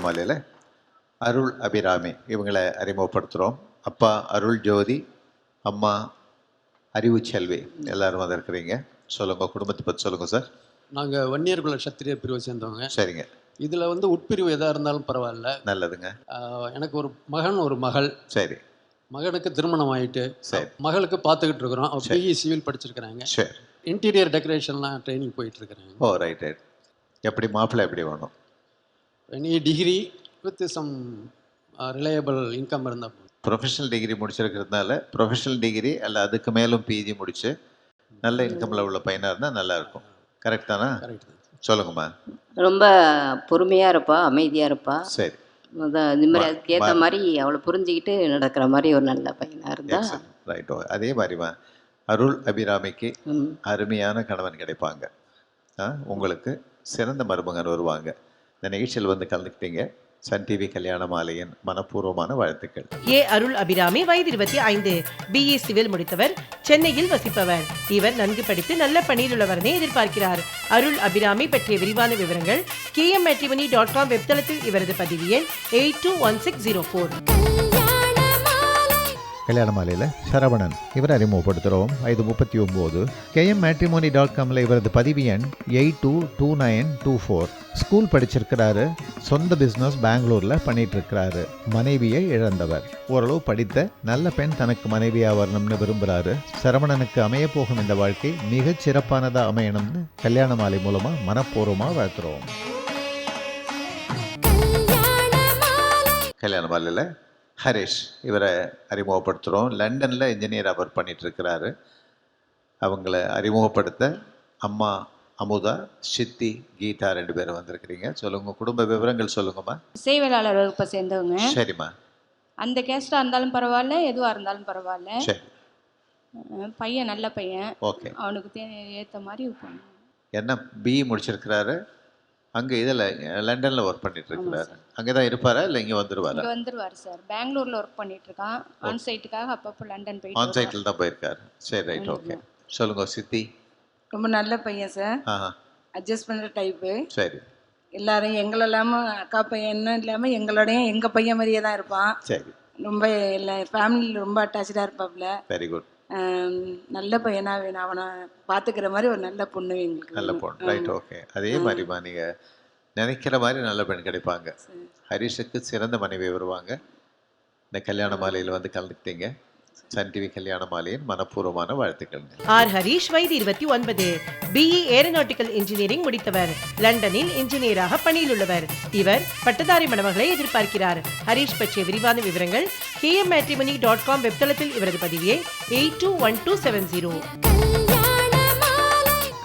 கல்யாணமாலையில் அருள் அபிராமி இவங்களை அறிமுகப்படுத்துகிறோம். அப்பா அருள் ஜோதி, அம்மா அறிவு செல்வி, எல்லாரும் வந்து இருக்கிறீங்க. சொல்லுங்கள், குடும்பத்தை பற்றி சொல்லுங்கள் சார். நாங்கள் வன்னியர்குல சத்திரிய பிரிவை சேர்ந்தவங்க. சரிங்க. இதில் வந்து உட்பிரிவு எதாக இருந்தாலும் பரவாயில்ல. நல்லதுங்க. எனக்கு ஒரு மகன் ஒரு மகள். சரி. மகனுக்கு திருமணம் ஆகிட்டு, சரி, மகளுக்கு பார்த்துக்கிட்டு இருக்கிறோம். பிஇ சிவில் படிச்சிருக்கிறாங்க. சரி. இன்டீரியர் டெக்கரேஷன்லாம் ட்ரைனிங் போயிட்டு இருக்கிறாங்க. Oh right right. எப்படி மாப்பிள்ளை எப்படி வேணும்? Any degree with some reliable income இருந்தால். ப்ரொஃபஷனல் டிகிரி முடிச்சிருக்கிறதுனால ப்ரொஃபஷனல் டிகிரி அல்ல அதுக்கு மேலும் பிஜி முடிச்சு நல்ல இன்கமில் உள்ள பையனாக இருந்தால் நல்லாயிருக்கும். கரெக்ட் தானா? கரெக்ட் தான். சொல்லுங்கம்மா. ரொம்ப பொறுமையாக இருப்பா, அமைதியாக இருப்பா. சரி. அதான் இந்த மாதிரி அதுக்கு ஏற்ற மாதிரி அவளை புரிஞ்சுக்கிட்டு நடக்கிற மாதிரி ஒரு நல்ல பையனாக இருந்தா. ரைட். அதே மாதிரிமா அருள் அபிராமிக்கு அருமையான கணவன் கிடைப்பாங்க. உங்களுக்கு சிறந்த மருமகன் வருவாங்க. இந்த நிகழ்ச்சியில் வந்து கலந்துக்கிட்டீங்க. சன் டிவி கல்யாண மாலையின் மனப்பூர்வமான வாழ்த்துக்கள். அருள் அபிராமி, வயது 25, பிஇ சிவில் முடித்தவர், சென்னையில் வசிப்பவர். இவர் நன்கு படித்து நல்ல பணியில் உள்ளவரனை எதிர்பார்க்கிறார். அருள் அபிராமி பற்றிய விரிவான விவரங்கள் kmmatrimony.com வெப்தளத்தில் இவரது பதிவு எண் 821604. கல்யாண மாலையில் சரவணன் இவர் அறிமுகப்படுத்துகிறோம். வயது 39. kmmatrimony.comல இவரது பதிவு எண் 822924. ஸ்கூல் படிச்சிருக்கிறாரு. சொந்த பிஸ்னஸ் பெங்களூரில் பண்ணிகிட்ருக்கிறாரு. மனைவியை இழந்தவர். ஓரளவு படித்த நல்ல பெண் தனக்கு மனைவியாக வரணும்னு விரும்புகிறாரு. சரவணனுக்கு அமைய போகும் இந்த வாழ்க்கை மிகச் சிறப்பானதாக அமையணும்னு கல்யாண மாலை மூலமாக மனப்பூர்வமாக வாழ்த்துறோம். கல்யாண மாலையில் ஹரிஷ் இவரை அறிமுகப்படுத்துகிறோம். லண்டனில் இன்ஜினியராக ஒர்க் பண்ணிகிட்ருக்கிறாரு. அவங்கள அறிமுகப்படுத்த அம்மா அமுதா, சித்தி, கீதா 2 பேரும் வந்திருக்கிறீங்க. சொல்லுங்க, குடும்ப விவரங்கள் சொல்லுங்கம்மா. சேவையாளர் வகுப்பை சேர்ந்தவங்க. சரிம்மா. அந்த கேஸ்டாக இருந்தாலும் பரவாயில்ல, எதுவாக இருந்தாலும் பரவாயில்ல. சரி. பையன் நல்ல பையன். ஓகே. அவனுக்கு ஏற்ற மாதிரி என்ன பிஇ முடிச்சிருக்கிறாரு. அங்கே இதில் லண்டனில் ஒர்க் பண்ணிட்டு இருக்கிறாரு. அங்கே தான் இருப்பாரா இல்லை இங்கே வந்துடுவாரா? இங்கே வந்துடுவார் சார். பெங்களூரில் ஒர்க் பண்ணிட்டு இருக்கான். ஆன் சைட்டுக்காக அப்பப்போ லண்டன் போயிட்டு ஆன் சைட்டில் தான் போயிருக்காரு. சரி ரைட். ஓகே. சொல்லுங்க சித்தி. ரொம்ப நல்ல பையன் சார். அட்ஜஸ்ட் பண்ணுற டைப்பு. சரி. எல்லாரும் எங்களை இல்லாமல் அக்கா பையன் இல்லாமல் எங்களோடையும் எங்கள் பையன் மாதிரியே தான் இருப்பான். சரி. ரொம்ப எல்லா ஃபேமிலியில் ரொம்ப அட்டாச்சாக இருப்பாப்புல. Very good. நல்ல பையனா வேணும். அவனை பார்த்துக்கிற மாதிரி ஒரு நல்ல பொண்ணு எங்களுக்கு. நல்ல பொண்ணு. ரைட். ஓகே. அதே மாதிரிமா நீங்கள் நினைக்கிற மாதிரி நல்ல பெண் கிடைப்பாங்க. ஹரிஷுக்கு சிறந்த மனைவி வருவாங்க. இந்த கல்யாண மாலையில் வந்து கலந்துக்கிட்டீங்க. சன் டிவி கல்யாண மாலையின் மனப்பூர்வமான வாழ்த்துக்கள். ஆர் ஹரிஷ், வயது 29, பிஇ ஏரோநாட்டிக்கல் இன்ஜினியரிங் முடித்தவர், லண்டனில் இன்ஜினியராக பணியில் உள்ளவர். இவர் பட்டதாரி மணமகளை எதிர்பார்க்கிறார். ஹரிஷ் பற்றிய விரிவான விவரங்கள் kmmatrimony.com வெப்தளத்தில் இவரது பதிவு 821270.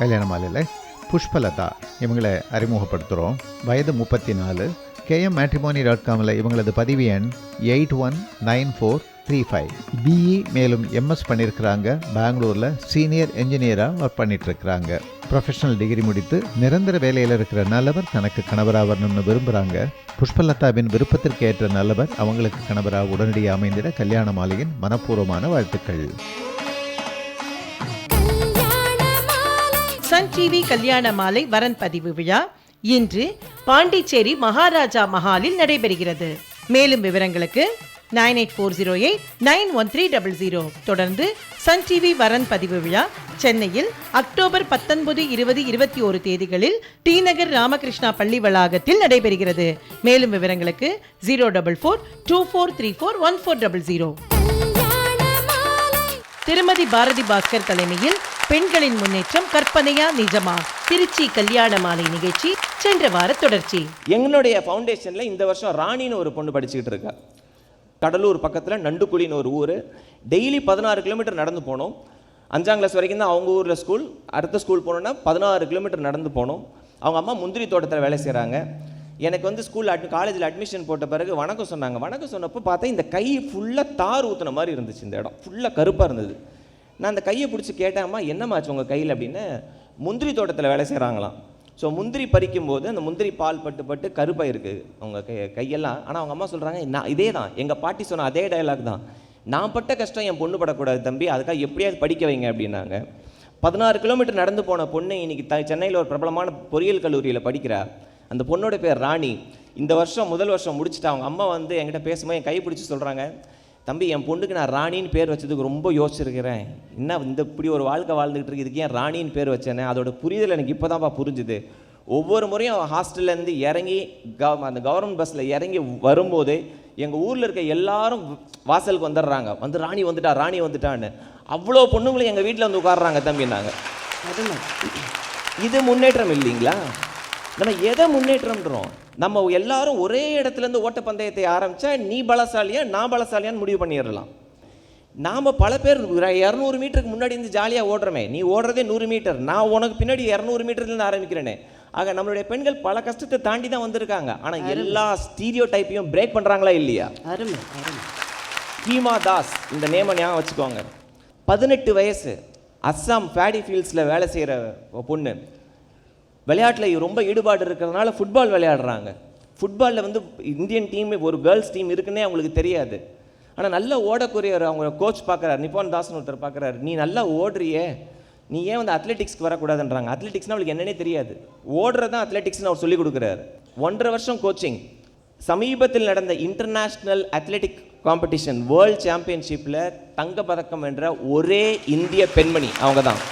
கல்யாண மாலையில் புஷ்பலதா இவங்களை அறிமுகப்படுத்துகிறோம். வயது 34. kmmatrimony.comல இவங்களது பதிவு எண் 819435. பிஇ மேலும் எம்எஸ் பண்ணியிருக்கிறாங்க. பெங்களூரில் சீனியர் என்ஜினியராக ஒர்க் பண்ணிகிட்ருக்கிறாங்க. ப்ரொஃபஷனல் டிகிரி முடித்து நிரந்தர வேலையில் இருக்கிற நல்லவர் தனக்கு கணவராக வரணும்னு விரும்புகிறாங்க. புஷ்பலதாவின் விருப்பத்திற்கு ஏற்ற நல்லவர் அவங்களுக்கு கணவராக உடனடியாக அமைந்திட கல்யாண மாலையின் மனப்பூர்வமான வாழ்த்துக்கள். சன் டிவி கல்யாண மாலை வரன் பதிவு விழா இன்று பாண்டிச்சேரி மகாராஜா மஹாலில் நடைபெறுகிறது. மேலும் விவரங்களுக்கு 9840891300. தொடர்ந்து சன் டிவி வரன் பதிவு விழா சென்னையில் அக்டோபர் 19, 20, 21 தேதிகளில் டி நகர் ராமகிருஷ்ணா பள்ளி வளாகத்தில் நடைபெறுகிறது. மேலும் விவரங்களுக்கு 04424341400. திருமதி பாரதி பாஸ்கர் தலைமையில் பெண்களின் முன்னேற்றம் கற்பனையா நிஜமா திருச்சி கல்யாண மாலை நிகழ்ச்சி சென்ற வார தொடர்ச்சி. எங்களுடைய ஃபவுண்டேஷனில் இந்த வருஷம் ராணின்னு ஒரு பொண்ணு படிச்சுக்கிட்டு இருக்கா. கடலூர் பக்கத்தில் நண்டுக்குழின்னு ஒரு ஊர். டெய்லி 16 கிலோமீட்டர் நடந்து போனோம். 5ஆம் கிளாஸ் வரைக்கும் தான் அவங்க ஊரில் ஸ்கூல். அடுத்த ஸ்கூல் போனோன்னா 16 கிலோமீட்டர் நடந்து போனோம். அவங்க அம்மா முந்திரி தோட்டத்தில் வேலை செய்கிறாங்க. எனக்கு வந்து காலேஜில் அட்மிஷன் போட்ட பிறகு வணக்கம் சொன்னாங்க. வணக்கம் சொன்னப்போ பார்த்தா இந்த கை ஃபுல்லாக தார் ஊற்றுன மாதிரி இருந்துச்சு. இந்த இடம் ஃபுல்லாக கருப்பாக இருந்தது. நான் அந்த கையை பிடிச்சி கேட்டேன், அம்மா என்னமாச்சு உங்கள் கையில் அப்படின்னு. முந்திரி தோட்டத்தில் வேலை செய்கிறாங்களாம். ஸோ முந்திரி பறிக்கும் போது அந்த முந்திரி பால் பட்டு கருப்பாக இருக்குது அவங்க கையெல்லாம். ஆனால் அவங்க அம்மா சொல்கிறாங்க, நான் இதே தான் எங்கள் பாட்டி சொன்ன அதே டயலாக் தான். நான் பட்ட கஷ்டம் என் பொண்ணு படக்கூடாது தம்பி, அதுக்காக எப்படியாவது படிக்க வைங்க அப்படின்னாங்க. 16 கிலோமீட்டர் நடந்து போன பொண்ணு இன்னைக்கு சென்னையில் ஒரு பிரபலமான பொறியியல் கல்லூரியில் படிக்கிறா. அந்த பொண்ணோட பேர் ராணி. இந்த வருஷம் முதல் வருஷம் முடிச்சுட்டு அவங்க அம்மா வந்து என்கிட்ட பேசும்போது என் கை பிடிச்சி சொல்கிறாங்க, தம்பி என் பொண்ணுக்கு நான் ராணின்னு பேர் வச்சதுக்கு ரொம்ப யோசிச்சிருக்கிறேன். என்ன இப்படி ஒரு வாழ்க்கை வாழ்ந்துகிட்டு இருக்கு, இதுக்கு ஏன் ராணின்னு பேர் வச்சேனே, அதோட புரிதல் எனக்கு இப்போ தான்ப்பா புரிஞ்சுது. ஒவ்வொரு முறையும் ஹாஸ்டல்லேருந்து இறங்கி அந்த கவர்மெண்ட் பஸ்ஸில் இறங்கி வரும்போது எங்கள் ஊரில் இருக்க எல்லாரும் வாசலுக்கு வந்துடுறாங்க, வந்து ராணி வந்துட்டா ராணி வந்துட்டான்னு. அவ்வளோ பொண்ணுங்களும் எங்கள் வீட்டில் வந்து உட்காடுறாங்க தம்பின்னாங்க. இது முன்னேற்றம் இல்லைங்களா? நம்ம எதை முன்னேற்றம்ன்றோம்? நம்ம எல்லாரும் ஒரே இடத்துலேருந்து ஓட்டப்பந்தயத்தை ஆரம்பித்தா நீ பலசாலியா நான் பலசாலியான்னு முடிவு பண்ணிடலாம். நாம் பல பேர் 200 மீட்டருக்கு முன்னாடி இருந்து ஜாலியாக ஓடுறோமே, நீ ஓடுறதே 100 மீட்டர், நான் உனக்கு பின்னாடி 200 மீட்டர்லேருந்து ஆரம்பிக்கிறேனே. ஆக நம்மளுடைய பெண்கள் பல கஷ்டத்தை தாண்டி தான் வந்திருக்காங்க. ஆனால் எல்லா ஸ்டீரியோ டைப்பையும் பிரேக் பண்ணுறாங்களா இல்லையா? ஹீமா தாஸ், இந்த நேமை ஞாபகம் வச்சுக்கோங்க. 18 வயசு, அஸ்ஸாம் பேடி ஃபீல்ட்ஸில் வேலை செய்கிற பொண்ணு. விளையாட்டில் ரொம்ப ஈடுபாடு இருக்கிறதுனால ஃபுட்பால் விளையாடுறாங்க. ஃபுட்பாலில் வந்து இந்தியன் டீம் ஒரு கேர்ள்ஸ் டீம் இருக்குன்னே அவங்களுக்கு தெரியாது. ஆனால் நல்லா ஓடக்கூடியவர் அவங்க கோச் பார்க்குறாரு, நிப்பான் தாஸ்னு ஒருத்தர் பார்க்குறாரு, நீ நல்லா ஓடுறியே, நீ ஏன் வந்து அத்லெட்டிக்ஸ்க்கு வரக்கூடாதுன்றாங்க. அத்லெட்டிக்ஸ்னால் அவளுக்கு என்னன்னே தெரியாது, ஓடுறது தான் அத்லெட்டிக்ஸ்னு அவர் சொல்லிக் கொடுக்குறாரு. 1.5 வருஷம் கோச்சிங். சமீபத்தில் நடந்த இன்டர்நேஷ்னல் அத்லெட்டிக் காம்படிஷன் வேர்ல்டு சாம்பியன்ஷிப்பில் தங்கப்பதக்கம் வென்ற ஒரே இந்திய பெண்மணி அவங்க தான்.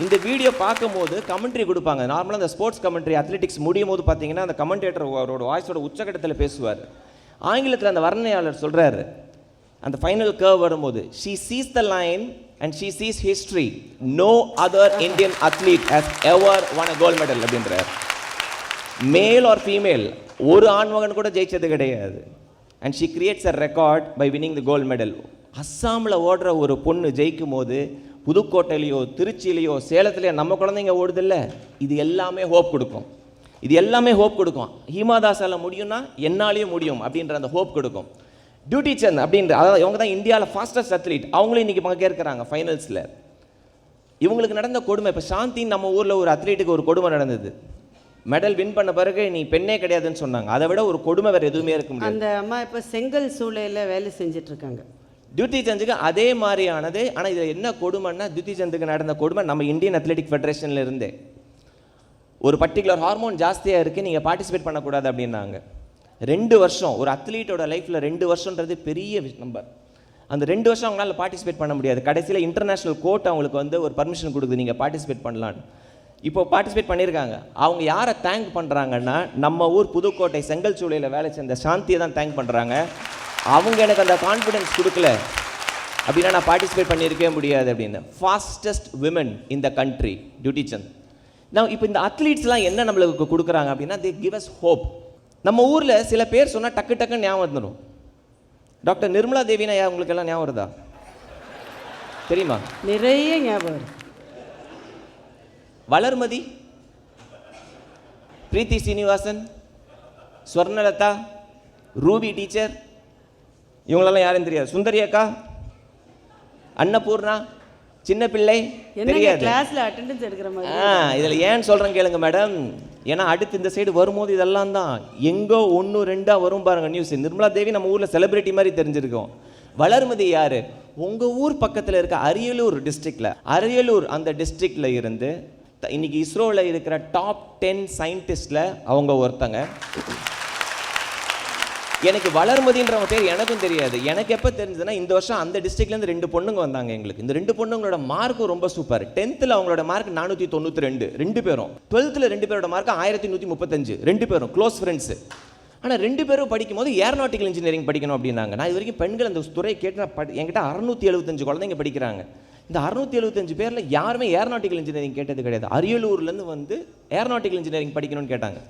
இந்த வீடியோ பார்க்கும்போது கமெண்ட்ரி கொடுப்பாங்க. நார்மலாக அந்த ஸ்போர்ட்ஸ் கமெண்ட்ரி அத்லெட்டிக்ஸ் முடியும் போது பார்த்தீங்கன்னா அந்த கமெண்டேட்டர் அவரோட வாய்ஸோட உச்சகட்டத்தில் பேசுவார். ஆங்கிலத்தில் அந்த வர்ணனையாளர் சொல்கிறாரு, அந்த ஃபைனல் கர்வ் வரும்போது, she sees the line and she sees history. No other Indian athlete has ever won a gold medal அப்படின்றார். மேல் ஆர் ஃபீமேல் ஒரு ஆண்மகன் கூட ஜெயிச்சது கிடையாது. and she creates a record by winning the gold medal. அஸ்ஸாமில் ஓடுற ஒரு பொண்ணு ஜெயிக்கும் போது புதுக்கோட்டையிலையோ திருச்சியிலையோ சேலத்துலையோ நம்ம குழந்தைங்க ஓடுதில்ல, இது எல்லாமே ஹோப் கொடுக்கும். இது எல்லாமே ஹோப் கொடுக்கும். ஹீமாதாஸால் முடியும்னா என்னாலேயும் முடியும் அப்படின்ற அந்த ஹோப் கொடுக்கும். டியூட்டி சந்த் அப்படின்ற, அதாவது இவங்க தான் இந்தியாவில் ஃபாஸ்டஸ்ட் அத்லீட், அவங்களும் இன்றைக்கி பங்கேற்கிறாங்க ஃபைனல்ஸில். இவங்களுக்கு நடந்த கொடுமை, இப்போ சாந்தி நம்ம ஊரில் ஒரு அத்லீட்டுக்கு ஒரு கொடுமை நடந்தது. மெடல் வின் பண்ண பிறகு நீ பெண்ணே கிடையாதுன்னு சொன்னாங்க. அதை விட ஒரு கொடுமை வேறு எதுவுமே இருக்க முடியாது. அந்த அம்மா இப்போ செங்கல் சூளையில் வேலை செஞ்சிட்ருக்காங்க. டியூட்டி சந்துக்கு அதே மாதிரியானது. ஆனால் இதில் என்ன கொடுமைன்னா, டியூட்டி சந்துக்கு நடந்த கொடுமை நம்ம இந்தியன் அத்லெட்டிக் ஃபெடரேஷனில் இருந்தே ஒரு பர்டிகுலர் ஹார்மோன் ஜாஸ்தியாக இருக்குது, நீங்கள் பார்ட்டிசிபேட் பண்ணக்கூடாது அப்படின்னாங்க. 2 வருஷம் ஒரு அத்லீட்டோட லைஃப்பில் 2 வருஷன்றது பெரிய நம்பர். அந்த 2 வருஷம் அவங்களால பார்ட்டிசிபேட் பண்ண முடியாது. கடைசியில் இன்டர்நேஷ்னல் கோர்ட் அவங்களுக்கு வந்து ஒரு பர்மிஷன் கொடுக்குது, நீங்கள் பார்ட்டிசிபேட் பண்ணலான்னு. இப்போ பார்ட்டிசிபேட் பண்ணியிருக்காங்க. அவங்க யாரை தேங்க் பண்ணுறாங்கன்னா, நம்ம ஊர் புதுக்கோட்டை செங்கல் சூளையில் வேலை செஞ்ச சாந்தியை தான் தேங்க் பண்ணுறாங்க. அவங்க எனக்கு அந்த கான்ஃபிடென்ஸ் கொடுக்கல அப்படின்னா நான் பார்ட்டிசிபேட் பண்ணியிருக்கவே முடியாது அப்படின்னு. Fastest women in the country duty Chand. நான் இப்போ இந்த அத்லீட்ஸ்லாம் என்ன நம்மளுக்கு கொடுக்குறாங்க அப்படின்னா, தே கிவ் அஸ் ஹோப். நம்ம ஊரில் சில பேர் சொன்னால் டக்கு டக்குன்னு ஞாபகம் வந்துடும். டாக்டர் நிர்மலா தேவினா உங்களுக்கு எல்லாம் ஞாபகம் வருதா? தெரியுமா? நிறைய ஞாபகம். வளர்மதி, பிரீத்தி சீனிவாசன், ஸ்வர்ணலதா, ரூபி டீச்சர், இவங்களெல்லாம் யாரும் தெரியாது. சுந்தரி அக்கா, அன்னபூர்ணா, சின்ன பிள்ளை தெரியாது. கிளாஸ்ல அட்டெண்டன்ஸ் எடுக்கிற மாதிரி. இதில் ஏன் சொல்கிறேன் கேளுங்க மேடம். ஏன்னா அடுத்து இந்த சைடு வரும்போது இதெல்லாம் தான் எங்கோ 1 2 வரும் பாருங்க நியூஸ். நிர்மலா தேவி நம்ம ஊரில் செலிபிரிட்டி மாதிரி தெரிஞ்சிருக்கோம். வளர்மதி யார்? உங்கள் ஊர் பக்கத்தில் இருக்க அரியலூர் டிஸ்ட்ரிக்டில், அரியலூர் அந்த டிஸ்ட்ரிக்டில் இருந்து இன்னைக்கு இஸ்ரோவில் இருக்கிற டாப் 10 சயின்டிஸ்டில் அவங்க ஒருத்தங்க. எனக்கு வளர்மதின்றவங்க பேர் எனக்கும் தெரியாது. எனக்கு எப்போ தெரிஞ்சதுன்னா, இந்த வருஷம் அந்த டிஸ்ட்ரிக்ட்லேருந்து 2 பொண்ணுங்க வந்தாங்க எங்களுக்கு. இந்த 2 பொண்ணுங்களோட மார்க்கும் ரொம்ப சூப்பர். 10th அவங்களோட மார்க் 492 2 பேரும். 12th 2 பேரோட மார்க் 1135 2 பேரும் க்ளோஸ் ஃப்ரெண்ட்ஸு. ஆனால் 2 பேரும் படிக்கும் போது ஏரோநாட்டிக்கல் இன்ஜினியரிங் படிக்கணும் அப்படின்னாங்க. நான் இது வரைக்கும் பெண்கள் அந்த துறையை கேட்டு என்கிட்ட 675 குழந்தைங்க படிக்கிறாங்க. இந்த 675 பேரில் யாருமே ஏரோநாட்டிக்கல் இன்ஜினியரிங் கேட்டது கிடையாது. அரியலூர்லேருந்து வந்து ஏரோநாட்டிக்கல் இன்ஜினியரிங் படிக்கணும்னு கேட்டாங்க.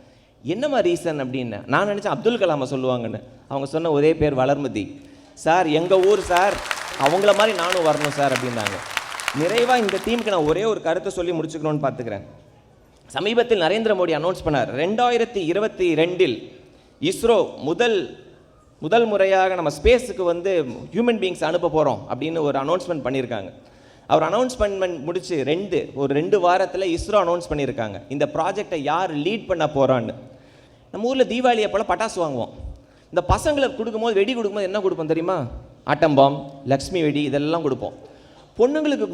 என்னம்மா ரீசன் அப்படின்னு நான் நினச்சேன் அப்துல் கலாமை சொல்லுவாங்கன்னு. அவங்க சொன்ன ஒரே பேர் வளர்மதி. சார் எங்கள் ஊர் சார், அவங்கள மாதிரி நானும் வரணும் சார் அப்படின்னாங்க. நிறைவாக இந்த டீமுக்கு நான் ஒரே ஒரு கருத்தை சொல்லி முடிச்சுக்கணும்னு பார்த்துக்கிறேன். சமீபத்தில் நரேந்திர மோடி அனௌன்ஸ் பண்ணார், 2022 இஸ்ரோ முதல் முறையாக நம்ம ஸ்பேஸுக்கு வந்து ஹியூமன் பீயிங்ஸ் அனுப்ப போகிறோம் அப்படின்னு ஒரு அனௌன்ஸ்மெண்ட் பண்ணியிருக்காங்க. அவர் அனௌன்ஸ்மெண்ட் முடிச்சு ஒரு 2 வாரத்தில் இஸ்ரோ அனௌன்ஸ் பண்ணியிருக்காங்க இந்த ப்ராஜெக்டை யார் லீட் பண்ண போகிறான்னு. நம்ம ஊரில் தீபாவளியை போல் பட்டாசு வாங்குவோம். இந்த பசங்களுக்கு கொடுக்கும்போது, வெடி கொடுக்கும்போது என்ன கொடுப்போம் தெரியுமா? ஆட்டம் பாம், லக்ஷ்மி வெடி, இதெல்லாம் கொடுப்போம். பொண்ணுங்களுக்கு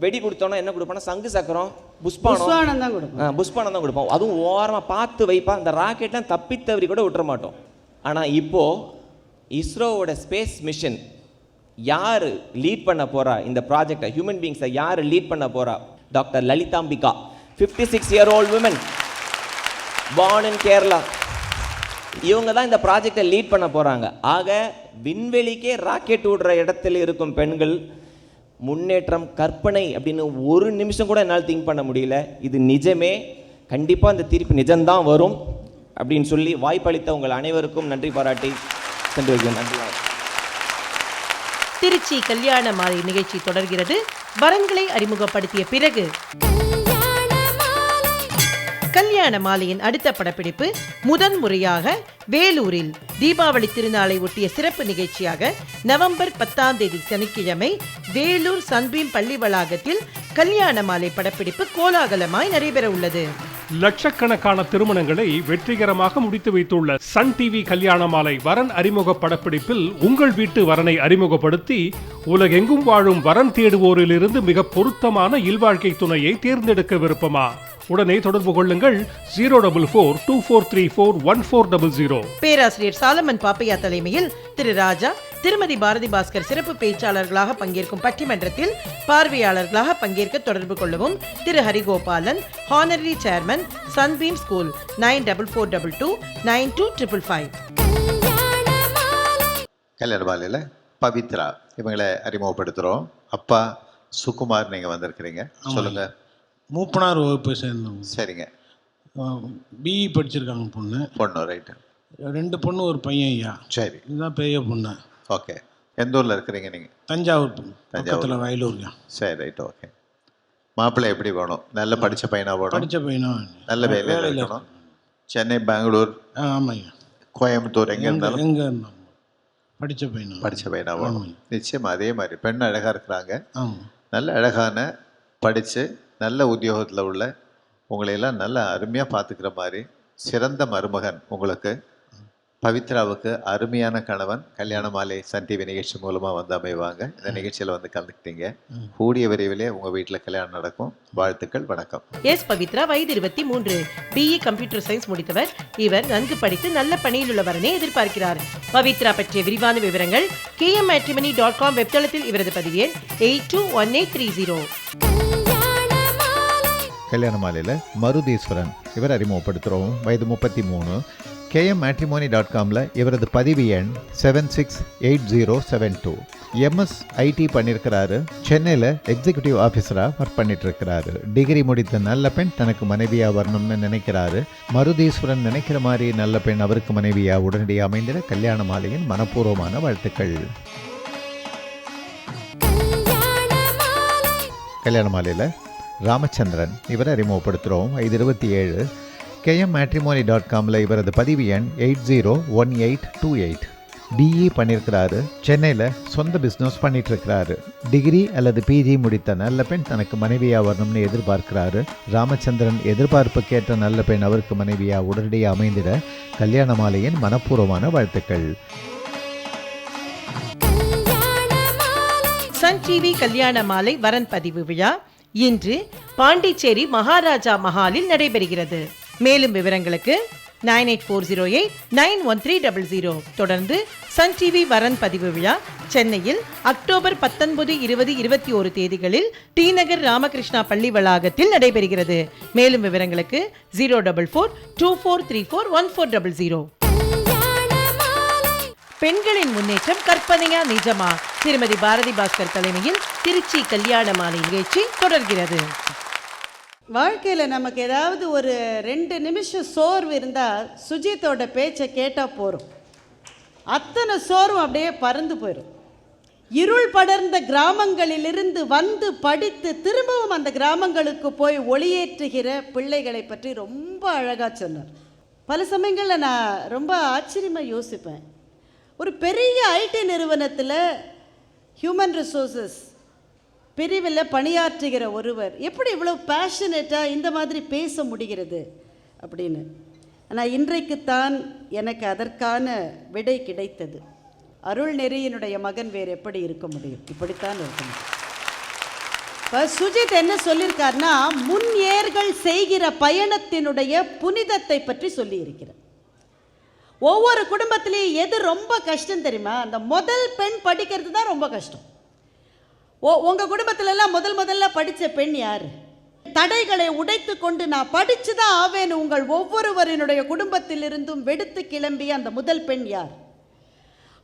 வெடி கொடுத்தோன்னா என்ன கொடுப்போம்னா, சங்கு சக்கரம், புஷ்வானம் தான் கொடுப்போம். புஷ்பானம் தான் கொடுப்போம். அதுவும் ஓரமாக பார்த்து வைப்பா. அந்த ராக்கெட்லாம் தப்பித்தவரி கூட விட்டுற மாட்டோம். ஆனால் இப்போது இஸ்ரோவோட ஸ்பேஸ் மிஷன் யார் லீட் பண்ண போகிறா இந்த ப்ராஜெக்டை, ஹியூமன் பீங்ஸை யார் லீட் பண்ண போகிறா? Doctor Lalithambika, 56-year-old women, born in Kerala. இவங்க தான் இந்த ப்ராஜெக்டை லீட் பண்ண போகிறாங்க. ஆக விண்வெளிக்கே ராக்கெட் விடுற இடத்துல இருக்கும் பெண்கள் முன்னேற்றம், கற்பனை அப்படின்னு ஒரு நிமிஷம் கூட என்னால் திங்க் பண்ண முடியல. இது நிஜமே, கண்டிப்பாக இந்த தீர்ப்பு நிஜம்தான் வரும் அப்படின்னு சொல்லி வாய்ப்பளித்த உங்கள் அனைவருக்கும் நன்றி பாராட்டி சென்று வைக்கிறேன். நன்றி. திருச்சி கல்யாண மாலை நிகழ்ச்சி தொடர்கிறது. வரன்களை அறிமுகப்படுத்திய பிறகு கல்யாண மாலையின் அடுத்த படப்பிடிப்பு முதன் முறையாக வேலூரில் தீபாவளி திருநாளை ஒட்டிய சிறப்பு நிகழ்ச்சியாக நவம்பர் 10 சனிக்கிழமை வேலூர் சன்பீம் பள்ளி வளாகத்தில் கல்யாண மாலை படப்பிடிப்பு கோலாகலமாய் நடைபெற உள்ளது. லட்சக்கணக்கான திருமணங்களை வெற்றிகரமாக முடித்து வைத்துள்ள சன் டிவி கல்யாண மாலை வரன் அறிமுக படப்பிடிப்பில் உங்கள் வீட்டு வரனை அறிமுகப்படுத்தி உலகெங்கும் வாழும் வரன் தேடுவோரிலிருந்து மிக பொருத்தமான இல்வாழ்க்கை துணையை தேர்ந்தெடுக்க விருப்பமா? உடனே தொடர்பு கொள்ளுங்கள் 04424341400. பேராசிரியர் சாலமன் பாப்பையா தலைமையில் திரு ராஜா, திருமதி பாரதி பாஸ்கர் சிறப்பு பேச்சாளர்களாக பங்கேற்கும் பட்டிமன்றத்தில் பார்வையாளர்களாக பங்கேற்க தொடர்பு கொள்ளவும். Thiru Harigopalan, honorary chairman, Sunbeam school, 9442292555. கல்யாண மாலையில் பவித்ரா இவங்களை அறிமுகப்படுத்துகிறோம். அப்பா சுகுமார், நீங்கள் வந்திருக்கிறீங்க, சொல்லுங்கள். மூப்பனார் வகுப்பை சேர்ந்தவங்க. சரிங்க. பிஇ படிச்சிருக்காங்க பொண்ணு. ரைட்டு. 2 பொண்ணு ஒரு பையன். ஐயா, சரி. இதுதான் பெரிய பொண்ணு. ஓகே. எந்த ஊரில் இருக்கிறீங்க நீங்கள்? தஞ்சாவூர் பக்கத்தில் வயலூர்யா. சரி, ரைட், ஓகே. மாப்பிள்ளை எப்படி வேணும்? நல்ல படித்த பையனாக வேணும். படித்த பையனா, நல்ல வேலையில் இருக்கணும். சென்னை, பெங்களூர், ஆமாய்யா, கோயம்புத்தூர், எங்கே இருந்தாலும் இருந்தாலும் படித்த பையனாக வேணும். நிச்சயமாக அதே மாதிரி பெண் அழகாக இருக்கிறாங்க. ஆமாம். நல்ல அழகான படித்து நல்ல உத்தியோகத்தில் உள்ள உங்களையெல்லாம் நல்ல அருமையாக பார்த்துக்கிற மாதிரி சிறந்த மருமகன் உங்களுக்கு, பவித்ராவுக்கு அருமையான கணவன் கல்யாண மாலை சன் டிவி நிகழ்ச்சி மூலமாக வந்து அமைவாங்க. இந்த நிகழ்ச்சியில் வந்து கலந்துக்கிட்டீங்க. கூடிய விரைவிலே உங்கள் வீட்டில் கல்யாணம் நடக்கும். வாழ்த்துக்கள். வணக்கம். எஸ் பவித்ரா, வயது 23, பிஇ கம்ப்யூட்டர் சயின்ஸ் முடித்தவர். இவர் நன்கு படித்து நல்ல பணியில் உள்ளவரனே எதிர்பார்க்கிறார். பவித்ரா பற்றிய விரிவான விவரங்கள் kmmatrimony.com வெப்தளத்தில் இவரது பதிவு எண் 821830. கல்யாண மாலையில் மருதீஸ்வரன் இவர் அறிமுகப்படுத்துகிறோம். வயது 33. kmmatrimony.comல இவரது பதிவு எண் 768072. MS IT பண்ணியிருக்கிறாரு. சென்னையில் எக்ஸிக்யூட்டிவ் ஆஃபீஸராக ஒர்க் பண்ணிட்டு இருக்கிறாரு. டிகிரி முடித்த நல்ல பெண் தனக்கு மனைவியாக வரணும்னு நினைக்கிறாரு. மருதீஸ்வரன் நினைக்கிற மாதிரி நல்ல பெண் அவருக்கு மனைவியாக உடனடியாக அமைந்திட கல்யாண மாலையின் மனப்பூர்வமான வாழ்த்துக்கள். கல்யாண மாலையில் ராமச்சந்திரன் இவரை அறிமுகப்படுத்துகிறோம். வயது 27. kmmatrimony.comல இவரது பதிவு எண் 801828. பிஇ பண்ணியிருக்கிறாரு. சென்னையில் சொந்த பிஸ்னஸ் பண்ணிட்டு இருக்கிறாரு. டிகிரி அல்லது பிஜி முடித்த நல்ல பெண் தனக்கு மனைவியாக வரணும்னு எதிர்பார்க்கிறாரு. ராமச்சந்திரன் எதிர்பார்ப்புக்கேற்ற நல்ல பெண் அவருக்கு மனைவியாக உடனடியாக அமைந்திட கல்யாண மாலையின் மனப்பூர்வமான வாழ்த்துக்கள். சன் டிவி கல்யாண மாலை வரன் பதிவு விழா இன்று பாண்டிச்சேரி மகாராஜா மஹாலில் நடைபெறுகிறது. மேலும் விவரங்களுக்கு 9840891300. தொடர்ந்து சன் டிவி வரன் பதிவு விழா சென்னையில் அக்டோபர் 19, 20, 21 தேதிகளில் டி நகர் ராமகிருஷ்ணா பள்ளி வளாகத்தில் நடைபெறுகிறது. மேலும் விவரங்களுக்கு 04424341400. பெண்களின் முன்னேற்றம் கற்பனையா நிஜமா? திருமதி பாரதி பாஸ்கர் தலைமையில் திருச்சி கல்யாண மாலை நிகழ்ச்சி தொடர்கிறது. வாழ்க்கையில் நமக்கு ஏதாவது ஒரு 2 நிமிஷம் சோர்வு இருந்தால் சுஜித்தோட பேச்சை கேட்டால் போகிறோம். அத்தனை சோர்வும் அப்படியே பறந்து போயிடும். இருள் படர்ந்த கிராமங்களிலிருந்து வந்து படித்து திரும்பவும் அந்த கிராமங்களுக்கு போய் ஒளியேற்றுகிற பிள்ளைகளை பற்றி ரொம்ப அழகாக சொன்னார். பல சமயங்களில் நான் ரொம்ப ஆச்சரியமாக யோசிப்பேன். ஒரு பெரிய ஐடி நிறுவனத்தில் ஹியூமன் ரிசோர்ஸஸ் பிரிவில் பணியாற்றுகிற ஒருவர் எப்படி இவ்வளோ பேஷனேட்டாக இந்த மாதிரி பேச முடிகிறது அப்படின்னு. ஆனால் இன்றைக்குத்தான் எனக்கு அதற்கான விடை கிடைத்தது. அருள் நெறியினுடைய மகன் வேறு எப்படி இருக்க முடியும்? இப்படித்தான் இருக்க முடியும். இப்போ சுஜித் என்ன சொல்லியிருக்காருன்னா, முன் ஏர்கள் செய்கிற பயணத்தினுடைய புனிதத்தை பற்றி சொல்லியிருக்கிறார். ஒவ்வொரு குடும்பத்திலையும் எது ரொம்ப கஷ்டம் தெரியுமா? அந்த முதல் பெண் படிக்கிறது தான் ரொம்ப கஷ்டம். உங்கள் குடும்பத்திலலாம் முதல்ல படித்த பெண் யார்? தடைகளை உடைத்து கொண்டு நான் படித்து தான் ஆவேன் உங்கள் ஒவ்வொருவரினுடைய குடும்பத்திலிருந்தும் வெடித்து கிளம்பிய அந்த முதல் பெண் யார்?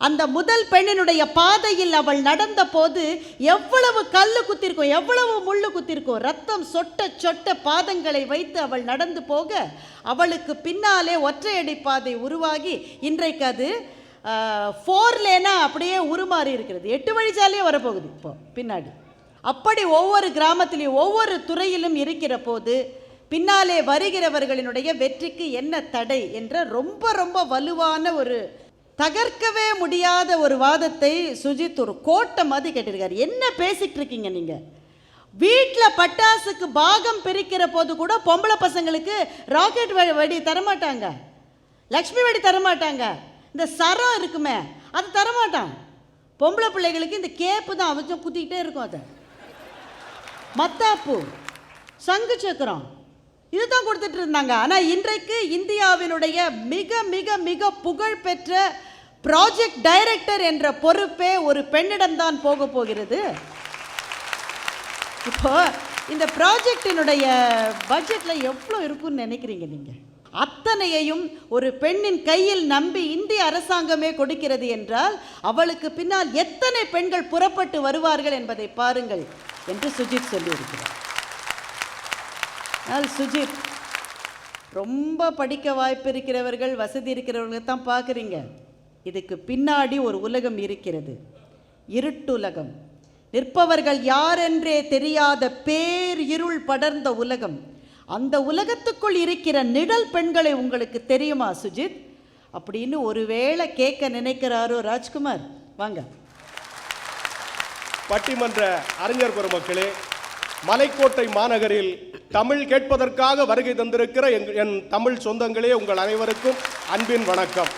அந்த முதல் பெண்ணினுடைய பாதையில் அவள் நடந்த போது எவ்வளவு கல்லு குத்திருக்கும், எவ்வளவு முள்ளு குத்திருக்கும். ரத்தம் சொட்ட சொட்ட பாதங்களை வைத்து அவள் நடந்து போக அவளுக்கு பின்னாலே ஒற்றையடி பாதை உருவாகி இன்றைக்கு அது 4 லேனா அப்படியே உருமாறி இருக்கிறது. 8 வழிச்சாலையே வரப்போகுது இப்போ பின்னாடி. அப்படி ஒவ்வொரு கிராமத்திலையும் ஒவ்வொரு துறையிலும் இருக்கிற போது பின்னாலே வருகிறவர்களினுடைய வெற்றிக்கு என்ன தடை என்ற ரொம்ப ரொம்ப வலுவான ஒரு தகர்க்கவே முடியாத ஒரு வாதத்தை சுஜித் ஒரு கோட்டை மாதிரி கேட்டிருக்காரு. என்ன பேசிகிட்டு இருக்கீங்க நீங்கள்? வீட்டில் பட்டாசுக்கு பாகம் பிரிக்கிற போது கூட பொம்பளை பசங்களுக்கு ராக்கெட் வெடி தரமாட்டாங்க, லக்ஷ்மி வெடி தரமாட்டாங்க, இந்த சரம் இருக்குமே அது தரமாட்டான். பொம்பளை பிள்ளைகளுக்கு இந்த கேப்பு தான் அவச்சும் குத்திக்கிட்டே இருக்கும். அதை மத்தாப்பு, சங்கு சக்கரம் இதுதான் கொடுத்துட்டு இருந்தாங்க. ஆனால் இன்றைக்கு இந்தியாவினுடைய மிக மிக மிக புகழ்பெற்ற ப்ராஜெக்ட் டைரக்டர் என்ற பொறுப்பே ஒரு பெண்ணிடம்தான் போக போகிறது. இப்போ இந்த ப்ராஜெக்டினுடைய பட்ஜெட்டில் எவ்வளோ இருக்குன்னு நினைக்கிறீங்க நீங்கள்? அத்தனையையும் ஒரு பெண்ணின் கையில் நம்பி இந்திய அரசாங்கமே கொடுக்கிறது என்றால் அவளுக்கு பின்னால் எத்தனை பெண்கள் புறப்பட்டு வருவார்கள் என்பதை பாருங்கள் என்று சுஜித் சொல்லியிருக்கிறார். ஆனால் சுஜித் ரொம்ப படிக்க வாய்ப்பு இருக்கிறவர்கள், வசதி இருக்கிறவர்கள் தான் பார்க்குறீங்க. இதுக்கு பின்னாடி ஒரு உலகம் இருக்கிறது, இருட்டுலகம். நிற்பவர்கள் யாரென்றே தெரியாத பேர் இருள் படர்ந்த உலகம். அந்த உலகத்துக்குள் இருக்கிற நிழல் பெண்களை உங்களுக்கு தெரியுமா சுஜித்? அப்படின்னு ஒருவேளை கேட்க நினைக்கிறாரோ ராஜ்குமார்? வாங்க. பட்டிமன்ற அறிஞர் பெருமக்களே, மலைக்கோட்டை மாநகரில் தமிழ் கேட்பதற்காக வருகை தந்திருக்கிற என் தமிழ் சொந்தங்களே, உங்கள் அனைவருக்கும் அன்பின் வணக்கம்.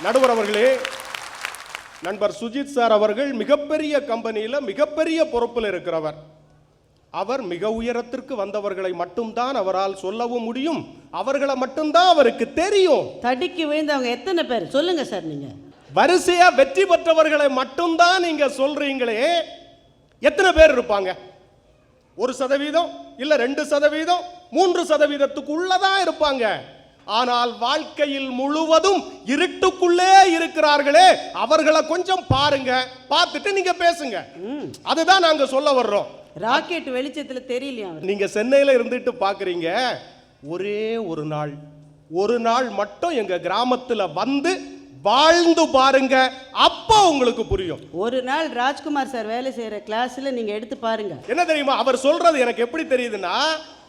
நடுவர் அவர்களே, நண்பர் சுஜித் சார் அவர்கள் மிகப்பெரிய கம்பெனியில் மிகப்பெரிய பொறுப்பில் இருக்கிறவர். அவர் மிக உயரத்திற்கு வந்தவர்களை மட்டும்தான் அவரால் சொல்லவும் முடியும், அவர்களை மட்டும்தான் அவருக்கு தெரியும். தடிக்கு விழுந்தவங்க எத்தனை பேர் சொல்லுங்க சார்? நீங்க வரிசையா வெற்றி பெற்றவர்களை மட்டும்தான் நீங்க சொல்றீங்களே, எத்தனை பேர் இருப்பாங்க? 1% இல்ல 2%, 3%க்குள்ளதான் இருப்பாங்க. ஆனால் வாழ்க்கையில் முழுவதும் இருட்டுக்குள்ளே இருக்கிறார்களே, அவர்களை கொஞ்சம் பாருங்க, பார்த்துட்டு நீங்க பேசுங்க. அதுதான் நாங்க சொல்ல வர்றோம். ராக்கெட் வெளிச்சத்துல தெரியலையா? நீங்க சென்னையில இருந்துட்டு பாக்குறீங்க. ஒரே ஒரு நாள் மட்டும் எங்க கிராமத்துல வந்து வாழ்ந்து பாருங்க, அப்போ உங்களுக்கு புரியும். ஒரு நாள் ராஜ்குமார் சார் வேலை செய்யற கிளாஸ்ல நீங்க எடுத்து பாருங்க. என்ன தெரியுமா அவர் சொல்றது? எனக்கு எப்படி தெரியுதுன்னா,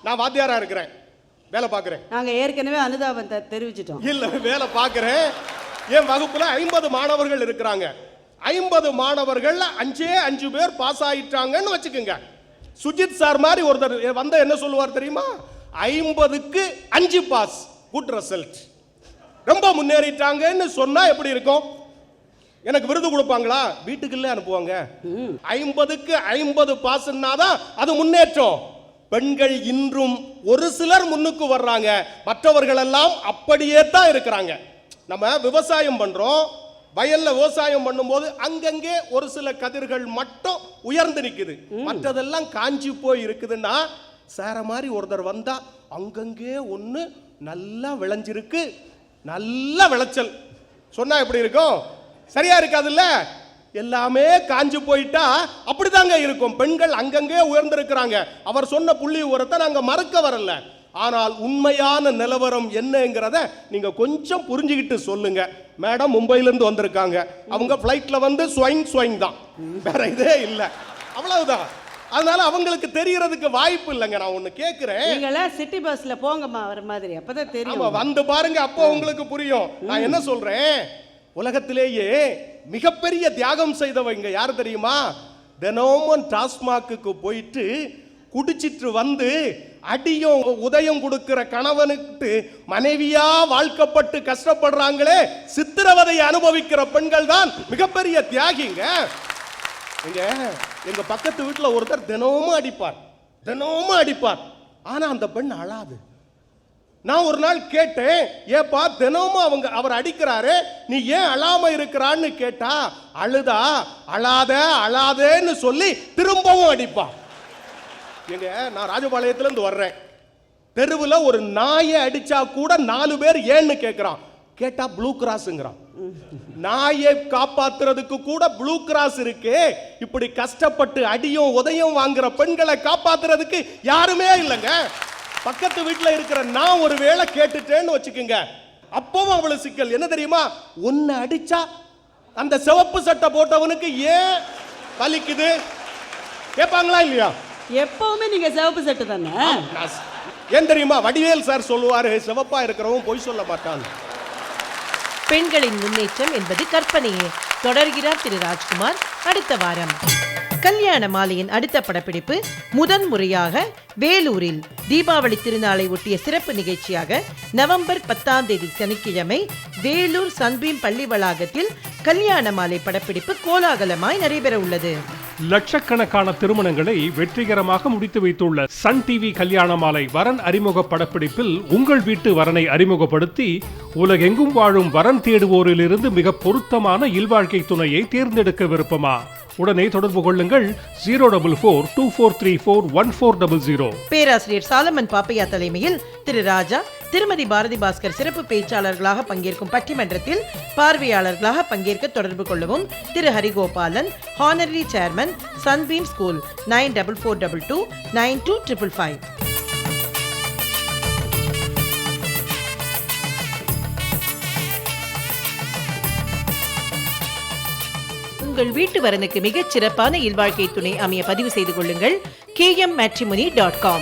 நான் வாத்தியாரா இருக்கிறேன், வேலை பார்க்கிறேன். நாங்க ஏற்கனவே அனுதாபம் தெரிவிச்சிட்டோம். இல்ல, வேலை பார்க்கிறேன். என் வகுப்புல 50 மாணவர்கள் இருக்கிறாங்க. 50 மாணவர்கள் 5 பேர் பாஸ் ஆயிட்டாங்கன்னு வச்சுக்கோங்க. சுஜித் சார் மாதிரி ஒருத்தர் வந்த என்ன சொல்லுவார் தெரியுமா? 50க்கு 5 பாஸ், குட் ரிசல்ட், ரொம்ப முன்னேறிட்டாங்கன்னு சொன்னா எப்படி இருக்கும்? எனக்கு விருது கொடுப்பாங்களா? வீட்டுக்குள்ளே அனுப்புவாங்க. 50க்கு 50 பாஸ்னாதான் அது முன்னேற்றம். பெண்கள் இன்றும் ஒரு சிலர் முன்னுக்கு வர்றாங்க, மற்றவர்கள் எல்லாம் அப்படியே தான் இருக்கிறாங்க. நம்ம விவசாயம் பண்றோம், வயல்ல விவசாயம் பண்ணும்போது அங்கங்கே ஒரு சில கதிர்கள் மட்டும் உயர்ந்து நிக்குது, மற்றதெல்லாம் காஞ்சி போய் இருக்குதுன்னா, சார மாதிரி ஒருத்தர் வந்தா அங்கங்கே ஒன்று நல்லா விளைஞ்சிருக்கு, நல்ல விளைச்சல் சொன்னா எப்படி இருக்கும்? சரியா இருக்காதுல்ல? எல்லாமே காஞ்சு போயிட்டா அப்படிதாங்க இருக்கும். பெண்கள் அங்கங்கே உயர்ந்திருக்கிறாங்க. அவர் சொன்ன புள்ளி உரத்தை நாங்க மறக்க வரல. ஆனால் உண்மையான நிலவரம் என்னங்கிறத நீங்க கொஞ்சம் புரிஞ்சுக்கிட்டு சொல்லுங்க. மேடம் மும்பையிலிருந்து வந்திருக்காங்க, அவங்க ஃப்ளைட்ல வந்து ஸ்வைங் தான், வேற இதே இல்லை, அவ்வளவுதான். அதனால அவங்களுக்கு தெரியறதுக்கு வாய்ப்பு இல்லைங்க. நான் ஒண்ணு கேட்கிறேன், நீங்களா சிட்டி பஸ்ல போங்கம்மா வர மாதிரி, அப்பதான் தெரியும். வந்து பாருங்க, அப்போ உங்களுக்கு புரியும். நான் என்ன சொல்றேன், உலகத்திலேயே மிகப்பெரிய தியாகம் செய்தவங்க யார் தெரியுமா? தினமும் டாஸ்மாக்கு போயிட்டு குடிச்சிட்டு வந்து அடியும் உதயம் கொடுக்கிற கணவனுக்கு மனைவியா வாழ்க்கப்பட்டு கஷ்டப்படுறாங்களே, சித்திரவதை அனுபவிக்கிற பெண்கள் தான் மிகப்பெரிய தியாகிங்க. எங்க பக்கத்து வீட்டுல ஒருத்தர் தினமும் அடிப்பார் ஆனா அந்த பெண் அழாது. நான் ஒரு நாள் கேட்டேன், ஏப்பா தினமும் அவர் அடிக்கிறாரு, நீ ஏன் அழாம இருக்கிறான்னு கேட்டா, அழாதேன்னு சொல்லி திரும்பவும் அடிப்பா. நான் ராஜபாளையத்துல இருந்து வர்றேன். தெருவில் ஒரு நாயை அடிச்சா கூட 4 பேர் ஏன்னு கேட்கிறான். கேட்டா ப்ளூ கிராஸ்ங்கிறான். நாயை காப்பாத்துறதுக்கு கூட ப்ளூ கிராஸ் இருக்கு. இப்படி கஷ்டப்பட்டு அடியும் உதயம் வாங்குற பெண்களை காப்பாத்துறதுக்கு யாருமே இல்லைங்க. பக்கத்து வீட்டுல இருக்கிற நான் ஒரு வேளை கேட்டுட்டேன்னு வச்சுக்கோங்க, அப்பவும் அவ்வளவு சிக்கல். என்ன தெரியுமா, ஒன்னு அடிச்சா அந்த சிவப்பு சட்டை போட்டவனுக்கு ஏன் வலிக்குது கேட்பாங்களா இல்லையா? எப்பவுமே நீங்க சிவப்பு சட்டை தானே. ஏன் தெரியுமா, வடிவேல் சார் சொல்லுவாரு, சிவப்பா இருக்கிறவன் பொய் சொல்ல மாட்டான். பெண்களின் முன்னேற்றம் என்பது கற்பனையே. தொடர்கிறார் திரு ராஜ்குமார் அடுத்த வாரம். கல்யாண மாலையின் அடுத்த படப்பிடிப்பு முதன்முறையாக வேலூரில் தீபாவளி திருநாளை ஒட்டிய சிறப்பு நிகழ்ச்சியாக நவம்பர் 10ஆம் தேதி சனிக்கிழமை வேலூர் சன்பீம் பள்ளி வளாகத்தில் கல்யாண மாலை படப்பிடிப்பு கோலாகலமாய் நடைபெற உள்ளது. லட்சக்கணக்கான திருமணங்களை வெற்றிகரமாக முடித்து வைத்துள்ள சன் டிவி கல்யாண மாலை வரன் அறிமுக படப்பிடிப்பில் உங்கள் வீட்டு வரனை அறிமுகப்படுத்தி உலகெங்கும் வாழும் வரன் தேடுவோரிலிருந்து மிக பொருத்தமான இல்வாழ்க்கை துணையை தேர்ந்தெடுக்க விருப்பமா? உடனே தொடர்பு கொள்ளுங்கள் 04424341400. பேராசிரியர் சாலமன் பாப்பையா தலைமையில் திரு ராஜா, திருமதி பாரதி பாஸ்கர் சிறப்பு பேச்சாளர்களாக பங்கேற்கும் பட்டிமன்றத்தில் பார்வையாளர்களாக பங்கேற்க தொடர்பு கொள்ளவும். Thiru Harigopalan, honorary chairman, Sunbeam school, 9442292555. உங்கள் வீட்டு வரனுக்கு மிகச் சிறப்பான இல்வாழ்க்கை துணை அமைய பதிவு செய்து கொள்ளுங்கள் KMmatrimony.com.